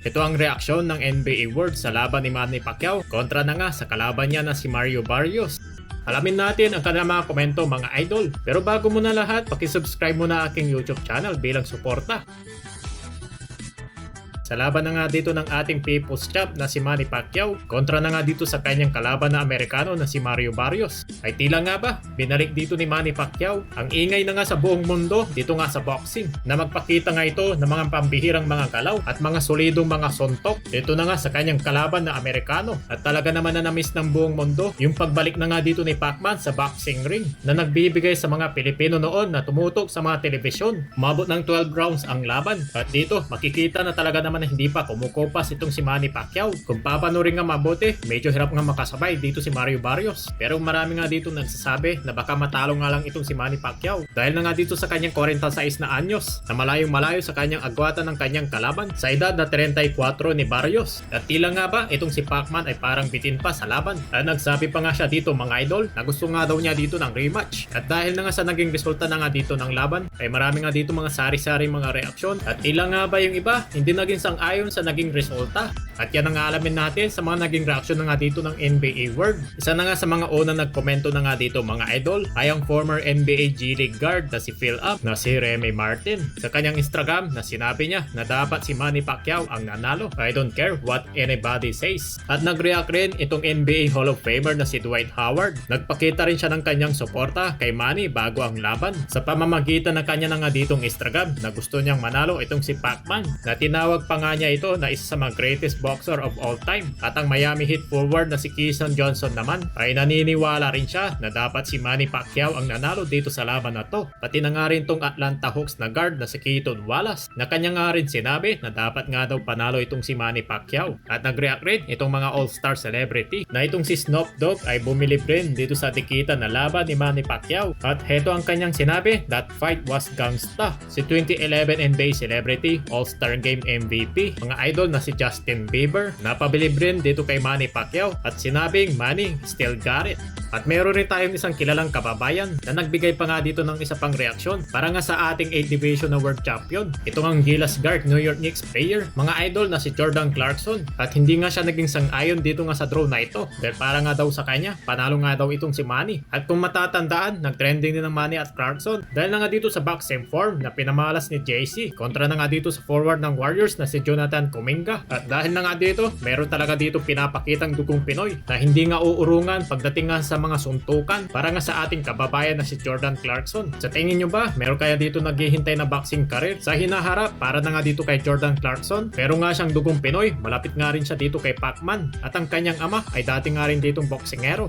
Ito ang reaksyon ng NBA World sa laban ni Manny Pacquiao kontra na nga sa kalaban niya na si Mario Barrios. Alamin natin ang kanilang mga komento mga idol. Pero bago muna lahat, pakisubscribe muna aking YouTube channel bilang suporta. Sa laban na nga dito ng ating People's Champ na si Manny Pacquiao kontra na nga dito sa kanyang kalaban na Amerikano na si Mario Barrios. Ay tila nga ba, binalik dito ni Manny Pacquiao ang ingay na nga sa buong mundo dito nga sa boxing na magpakita nga ito ng mga pambihirang mga galaw at mga solidong mga suntok dito na nga sa kanyang kalaban na Amerikano. At talaga naman na namiss ng buong mundo yung pagbalik na nga dito ni Pacman sa boxing ring na nagbibigay sa mga Pilipino noon na tumutok sa mga telebisyon. Umabot ng 12 rounds ang laban at dito makikita na talaga naman na hindi pa kumukupas itong si Manny Pacquiao. Kung papanurin nga mabuti, medyo hirap nga makasabay dito si Mario Barrios. Pero marami nga dito nagsasabi na baka matalo nga lang itong si Manny Pacquiao dahil na nga dito sa kanyang 46 na anyos na malayong malayo sa kanyang agwatan ng kanyang kalaban sa edad na 34 ni Barrios. At tila nga ba itong si Pacman ay parang bitin pa sa laban. At nagsabi pa nga siya dito mga idol na gusto nga daw niya dito ng rematch. At dahil na nga sa naging resulta na nga dito ng laban ay marami nga dito mga sari-sari mga reaksyon. At tila nga ba yung iba hindi naging sang-ayon sa naging resulta. At yan ang alamin natin sa mga naging reaksyon na nga dito ng NBA World. Isa na nga sa mga unang nagkomento na nga dito mga idol ay ang former NBA G League guard na si Phil Up na si Remy Martin. Sa kanyang Instagram na sinabi niya na dapat si Manny Pacquiao ang nanalo. I don't care what anybody says. At nag-react rin itong NBA Hall of Famer na si Dwight Howard. Nagpakita rin siya ng kanyang suporta kay Manny bago ang laban sa pamamagitan ng kanya na nga ditong Instagram na gusto niyang manalo itong si Pacman na tinawag pa nga niya ito na isa sa mga greatest boxer of all time. At ang Miami Heat forward na si Keyshawn Johnson naman ay naniniwala rin siya na dapat si Manny Pacquiao ang nanalo dito sa laban na to. Pati na nga rin tong Atlanta Hawks na guard na si Keaton Wallace na kanya nga rin sinabi na dapat nga daw panalo itong si Manny Pacquiao. At nag-react rin itong mga all-star celebrity na itong si Snoop Dogg ay bumili rin dito sa dikitan na laban ni Manny Pacquiao. At heto ang kanyang sinabi, that fight was gangsta. Si 2011 NBA celebrity all-star game MVP mga idol na si Justin Bieber napabilib rin dito kay Manny Pacquiao at sinabing Manny still got it. At meron rin tayong isang kilalang kababayan na nagbigay pa nga dito ng isa pang reaksyon para nga sa ating 8 Division na World Champion. Ito ang Gilas guard New York Knicks player mga idol na si Jordan Clarkson at hindi nga siya naging sang-ayon dito nga sa draw na ito dahil para nga daw sa kanya panalo nga daw itong si Manny. At kung matatandaan nag-trending din ng Manny at Clarkson dahil na nga dito sa boxing form na pinamalas ni JC kontra na nga dito sa forward ng Warriors na si Jonathan Kuminga. At dahil na nga dito meron talaga dito pinapakitang dugong Pinoy na hindi nga uurungan pagdating nga sa mga suntukan para nga sa ating kababayan na si Jordan Clarkson. Sa tingin nyo ba meron kaya dito naghihintay na boxing career sa hinaharap para na nga dito kay Jordan Clarkson? Pero nga siyang dugong Pinoy, malapit nga rin siya dito kay Pacman at ang kanyang ama ay dati nga rin ditong boksingero.